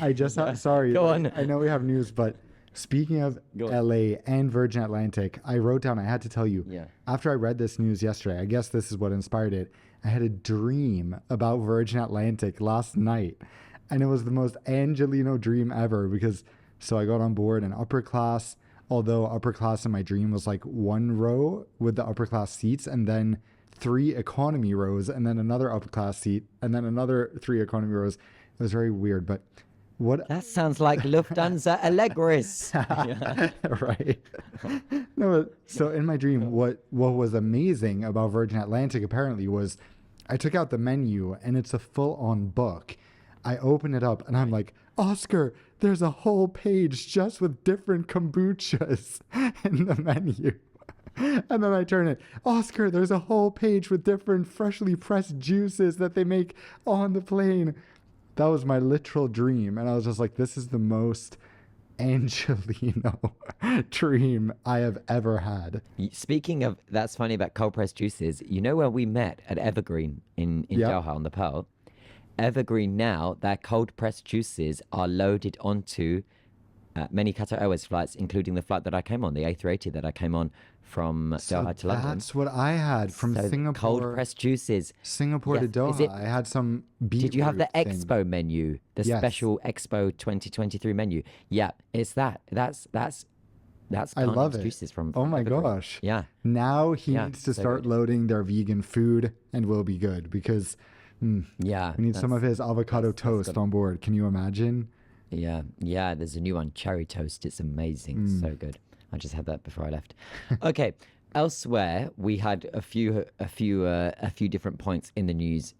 I just sorry. Go on. I know we have news, but speaking of Go on. LA and Virgin Atlantic, I wrote down. I had to tell you. Yeah. After I read this news yesterday, I guess this is what inspired it. I had a dream about Virgin Atlantic last night, and it was the most Angelino dream ever because. So I got on board an upper class. Although upper class in my dream was like one row with the upper class seats and then 3 economy rows and then another upper class seat and then another 3 economy rows. It was very weird, but what That sounds like Lufthansa Allegris. right. No, so in my dream what was amazing about Virgin Atlantic apparently was I took out the menu and it's a full-on book. I open it up and I'm like, Oscar, there's a whole page just with different kombuchas in the menu. And then I turn it, Oscar, there's a whole page with different freshly pressed juices that they make on the plane. That was my literal dream. And I was just like, this is the most Angelino dream I have ever had. Speaking of, that's funny about cold pressed juices. You know where we met at Evergreen in Yep. Doha on the Pearl? Evergreen now, their cold pressed juices are loaded onto many Qatar Airways flights, including the flight that I came on, the A380 that I came on from Doha to London. That's what I had from So Singapore. cold pressed juices. Singapore to Yes. Doha. Is it- I had some Did you have the beetroot thing. Expo menu, the Yes. special Expo 2023 menu? Yeah, it's that. That's I love Carnage it. juices from Oh my Evergreen. gosh. Yeah. Now he Yeah, needs to so start good. loading their vegan food and we'll be good because Yeah. we need some of his avocado toast good. on board. Can you imagine? Yeah. There's a new one, cherry toast. It's amazing, so good. I just had that before I left. Okay, elsewhere we had a few different points in the news.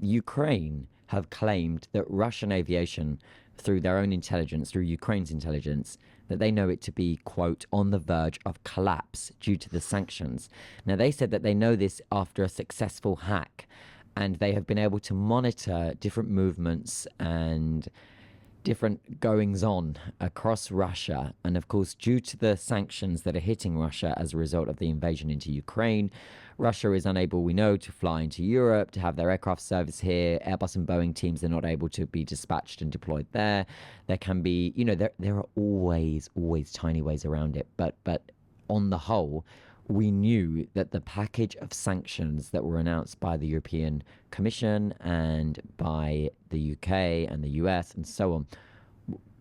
Ukraine have claimed that Russian aviation, through their own intelligence, through Ukraine's intelligence, that they know it to be, quote, on the verge of collapse due to the sanctions. Now, they said that they know this after a successful hack, and they have been able to monitor different movements and different goings on across Russia. And of course, due to the sanctions that are hitting Russia as a result of the invasion into Ukraine, Russia is unable, we know, to fly into Europe, to have their aircraft service here. Airbus and Boeing teams are not able to be dispatched and deployed there. There can be, there are always tiny ways around it. But on the whole, we knew that the package of sanctions that were announced by the European Commission and by the UK and the US and so on,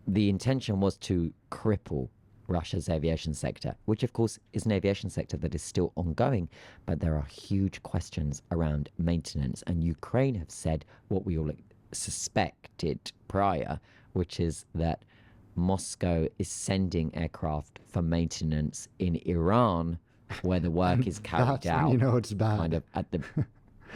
the intention was to cripple Russia's aviation sector, which of course is an aviation sector that is still ongoing, but there are huge questions around maintenance. And Ukraine have said what we all suspected prior, which is that Moscow is sending aircraft for maintenance in Iran, where the work is carried That's out when you know it's bad. kind of at the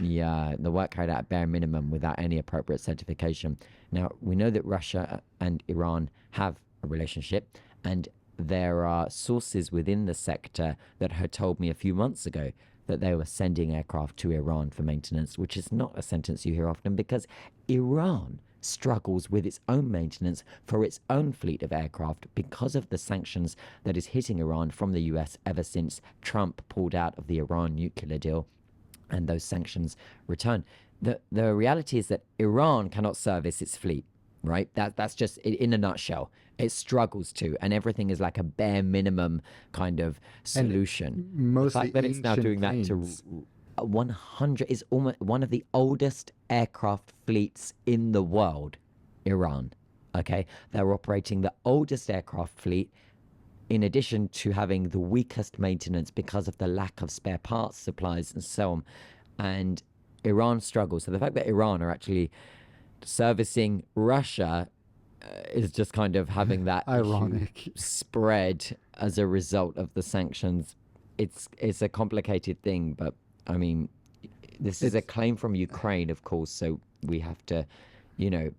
the work carried out at bare minimum without any appropriate certification. Now, we know that Russia and Iran have a relationship, and there are sources within the sector that had told me a few months ago that they were sending aircraft to Iran for maintenance, which is not a sentence you hear often because Iran struggles with its own maintenance for its own fleet of aircraft because of the sanctions that is hitting Iran from the US ever since Trump pulled out of the Iran nuclear deal and those sanctions return. The reality is that Iran cannot service its fleet, right? That's just in a nutshell. It struggles to, and everything is like a bare minimum kind of solution. The Mostly fact that it's now ancient doing planes. that to 100 is almost one of the oldest aircraft fleets in the world. Iran. Okay, they're operating the oldest aircraft fleet, in addition to having the weakest maintenance because of the lack of spare parts, supplies, and so on. And Iran struggles. So the fact that Iran are actually servicing Russia is just kind of having that Ironic. issue spread as a result of the sanctions. It's a complicated thing, but I mean, this is a claim from Ukraine, of course, so we have to, you know,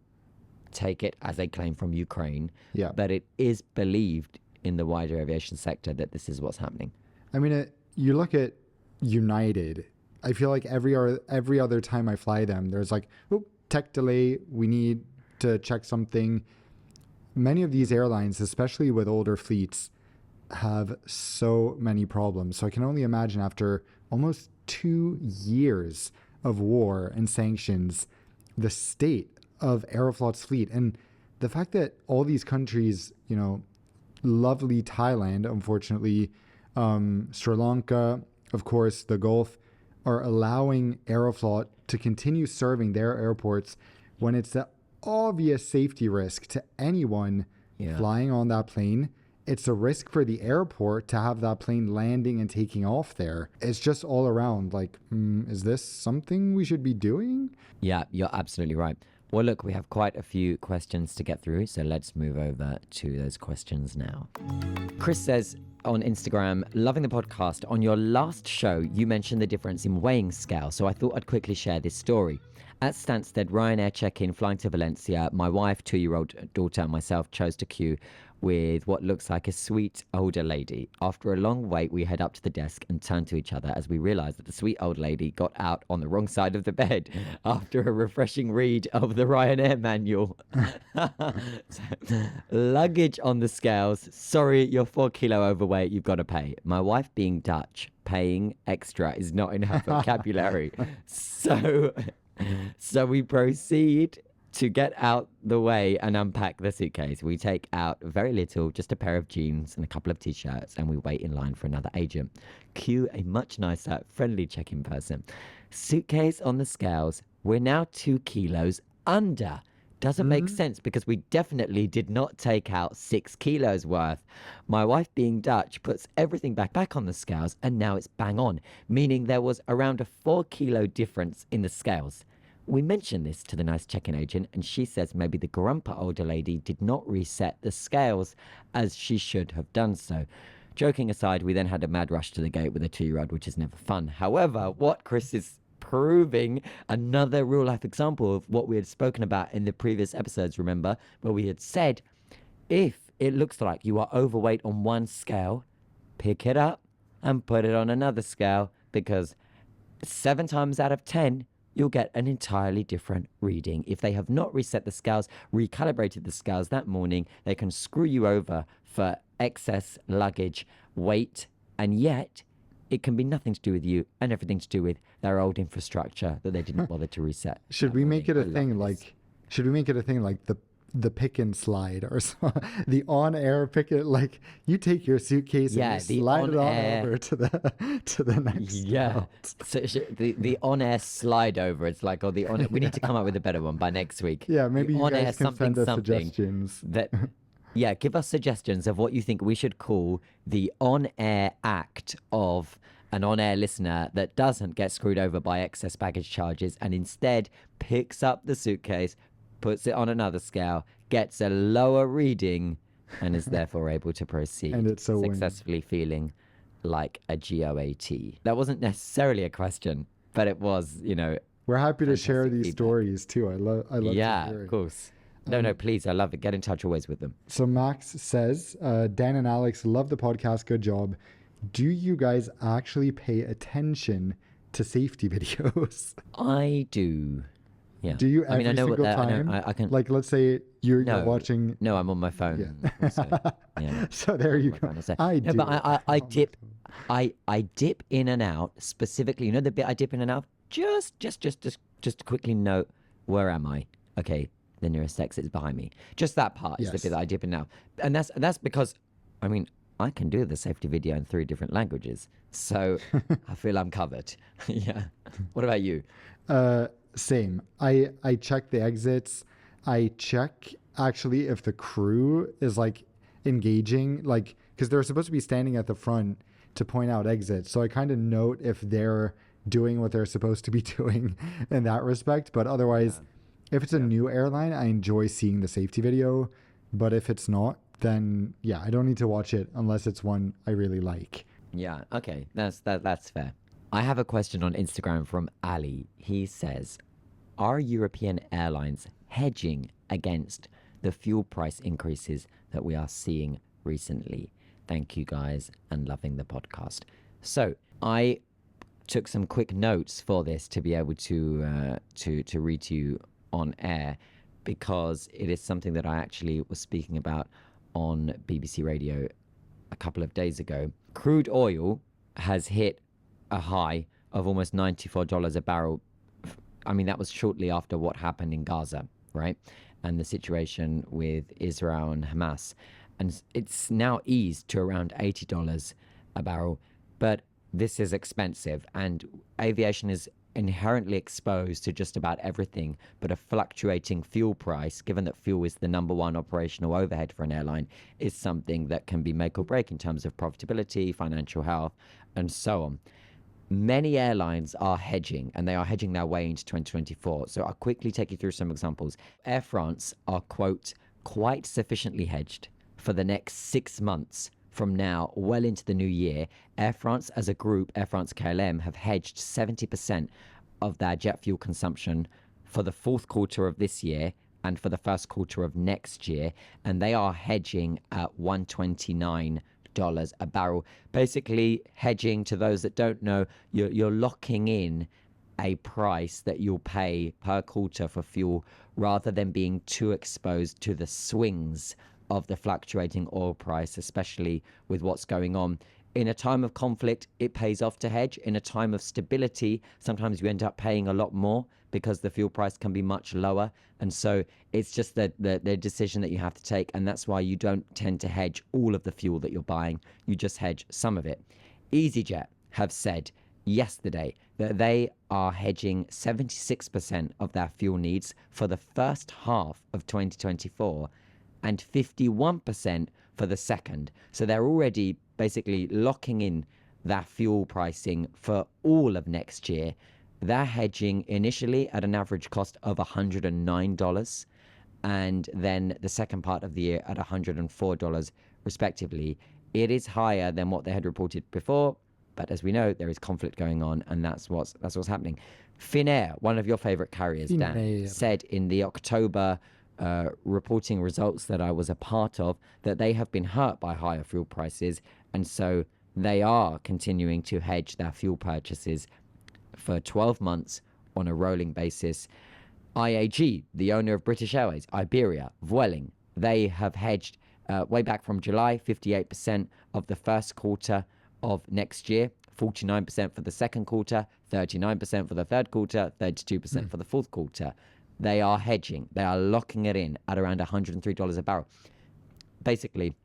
take it as a claim from Ukraine. Yeah. But it is believed in the wider aviation sector that this is what's happening. I mean, you look at United. I feel like every other time I fly them, there's like, oh, tech delay. We need to check something. Many of these airlines, especially with older fleets, have so many problems. So I can only imagine after almost 2 years of war and sanctions, the state of Aeroflot's fleet. And the fact that all these countries, you know, lovely Thailand, unfortunately, Sri Lanka, of course, the Gulf, are allowing Aeroflot to continue serving their airports when it's an obvious safety risk to anyone flying on that plane. It's a risk for the airport to have that plane landing and taking off there. It's just all around like, is this something we should be doing? Yeah, you're absolutely right. Well, look, we have quite a few questions to get through, so let's move over to those questions now. Chris says on Instagram, loving the podcast. On your last show, you mentioned the difference in weighing scale, so I thought I'd quickly share this story. At Stansted Ryanair check-in flying to Valencia, my wife, 2-year-old daughter, and myself chose to queue with what looks like a sweet older lady. After a long wait, we head up to the desk and turn to each other as we realize that the sweet old lady got out on the wrong side of the bed after a refreshing read of the Ryanair manual. Luggage on the scales. Sorry, you're 4 kilo overweight. You've got to pay. My wife, being Dutch, paying extra is not in her vocabulary. So we proceed to get out the way and unpack the suitcase. We take out very little, just a pair of jeans and a couple of t-shirts, and we wait in line for another agent. Cue a much nicer, friendly check-in person. Suitcase on the scales. We're now 2 kilos under. Doesn't make sense because we definitely did not take out 6 kilos worth. My wife, being Dutch, puts everything back on the scales, and now it's bang on, meaning there was around a 4 kilo difference in the scales. We mentioned this to the nice check-in agent, and she says maybe the grumper older lady did not reset the scales as she should have done so. Joking aside, we then had a mad rush to the gate with a 2-year-old, which is never fun. However, what Chris is proving, another real-life example of what we had spoken about in the previous episodes, remember, where we had said, if it looks like you are overweight on one scale, pick it up and put it on another scale, because 7 times out of 10, you'll get an entirely different reading. If they have not reset the scales, recalibrated the scales that morning, they can screw you over for excess luggage, weight, and yet it can be nothing to do with you and everything to do with their old infrastructure that they didn't bother to reset. Should we make it a thing like the pick and slide, or the on-air pick it, like you take your suitcase and you slide it on over to the next route. So the on-air slide over, it's like, or the on, we need to come up with a better one by next week. Yeah, maybe you guys can send us suggestions. That, yeah, give us suggestions of what you think we should call the on-air act of an on-air listener that doesn't get screwed over by excess baggage charges and instead picks up the suitcase, puts it on another scale, gets a lower reading, and is therefore able to proceed and it's successfully feeling like a GOAT. That wasn't necessarily a question, but it was, you know. We're happy to share these stories too. I love yeah, to hear of course. No, please. I love it. Get in touch always with them. So Max says, Dan and Alex, love the podcast. Good job. Do you guys actually pay attention to safety videos? I do. Yeah. Do you every single time? I can. Like, let's say you're watching. No, I'm on my phone. Yeah. Yeah. So there you go. I do. But I dip. I dip in and out specifically. You know the bit I dip in and out. Just to quickly note, where am I? Okay, the nearest exit is behind me. Just that part is the bit that I dip in and out, and that's because, I mean, I can do the safety video in 3 different languages, so I feel I'm covered. Yeah. What about you? Same. I check the exits. I check actually if the crew is like engaging, like, because they're supposed to be standing at the front to point out exits. So I kind of note if they're doing what they're supposed to be doing in that respect. But otherwise, if it's a new airline, I enjoy seeing the safety video. But if it's not, then yeah, I don't need to watch it unless it's one I really like. Yeah, okay, that's fair. I have a question on Instagram from Ali. He says, are European airlines hedging against the fuel price increases that we are seeing recently? Thank you guys, and loving the podcast. So I took some quick notes for this to be able to read to you on air, because it is something that I actually was speaking about on BBC Radio a couple of days ago. Crude oil has hit a high of almost $94 a barrel. I mean, that was shortly after what happened in Gaza, right? And the situation with Israel and Hamas. And it's now eased to around $80 a barrel. But this is expensive, and aviation is inherently exposed to just about everything, but a fluctuating fuel price, given that fuel is the number one operational overhead for an airline, is something that can be make or break in terms of profitability, financial health, and so on. Many airlines are hedging, and they are hedging their way into 2024. So I'll quickly take you through some examples. Air France are, quote, quite sufficiently hedged for the next 6 months from now well into the new year. Air France as a group, Air France KLM, have hedged 70% of their jet fuel consumption for the fourth quarter of this year and for the first quarter of next year. And they are hedging at $129 a barrel. Basically, hedging, to those that don't know, you're locking in a price that you'll pay per quarter for fuel, rather than being too exposed to the swings of the fluctuating oil price, especially with what's going on. In a time of conflict, it pays off to hedge. In a time of stability, sometimes you end up paying a lot more because the fuel price can be much lower. And so it's just the decision that you have to take. And that's why you don't tend to hedge all of the fuel that you're buying. You just hedge some of it. EasyJet have said yesterday that they are hedging 76% of their fuel needs for the first half of 2024 and 51% for the second. So they're already basically locking in their fuel pricing for all of next year. They're hedging initially at an average cost of $109, and then the second part of the year at $104 respectively. It is higher than what they had reported before, but as we know, there is conflict going on, and that's what's happening. Finnair, one of your favorite carriers, Dan, said in the October reporting results that I was a part of that they have been hurt by higher fuel prices, and so they are continuing to hedge their fuel purchases for 12 months on a rolling basis. IAG, the owner of British Airways, Iberia, Vueling, they have hedged way back from July, 58% of the first quarter of next year, 49% for the second quarter, 39% for the third quarter, 32% for the fourth quarter. They are hedging. They are locking it in at around $103 a barrel. Basically,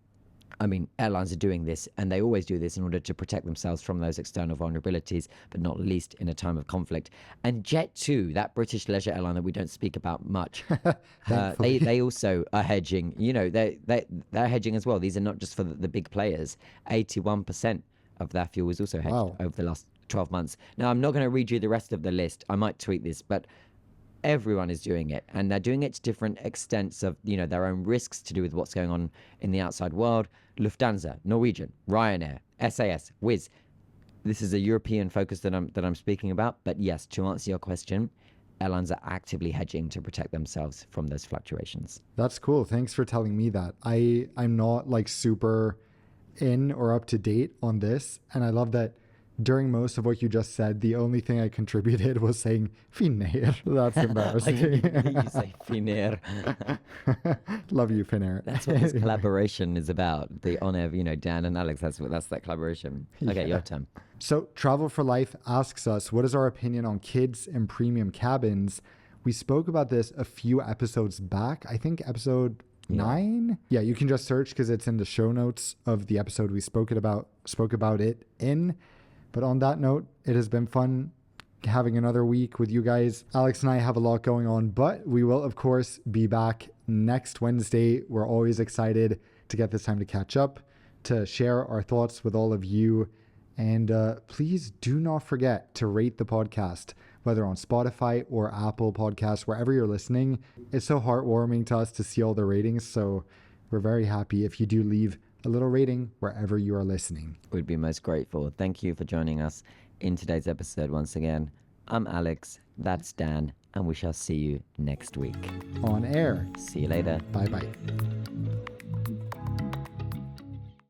I mean, airlines are doing this, and they always do this in order to protect themselves from those external vulnerabilities, but not least in a time of conflict. And Jet2, that British leisure airline that we don't speak about much, they also are hedging. You know, they're hedging as well. These are not just for the big players. 81% of their fuel is also hedged over the last 12 months. Now, I'm not going to read you the rest of the list. I might tweet this, but everyone is doing it, and they're doing it to different extents of, you know, their own risks to do with what's going on in the outside world. Lufthansa, Norwegian, Ryanair, SAS, Wizz. This is a European focus that I'm speaking about, but yes, to answer your question, airlines are actively hedging to protect themselves from those fluctuations. That's cool. Thanks for telling me that. I'm not like super in or up to date on this, and I love that during most of what you just said, the only thing I contributed was saying Finnair. That's embarrassing. You say Finnair. Love you, Finnair. That's what this collaboration is about. The honor of, you know, Dan and Alex. That's that collaboration. Okay, your turn. So Travel for Life asks us, what is our opinion on kids in premium cabins? We spoke about this a few episodes back. I think episode 9. Yeah, you can just search because it's in the show notes of the episode we spoke about it in. But on that note, it has been fun having another week with you guys. Alex and I have a lot going on, but we will, of course, be back next Wednesday. We're always excited to get this time to catch up, to share our thoughts with all of you. And please do not forget to rate the podcast, whether on Spotify or Apple Podcasts, wherever you're listening. It's so heartwarming to us to see all the ratings. So we're very happy if you do leave a little rating wherever you are listening. We'd be most grateful. Thank you for joining us in today's episode once again. I'm Alex, that's Dan, and we shall see you next week. On air. See you later. Bye-bye.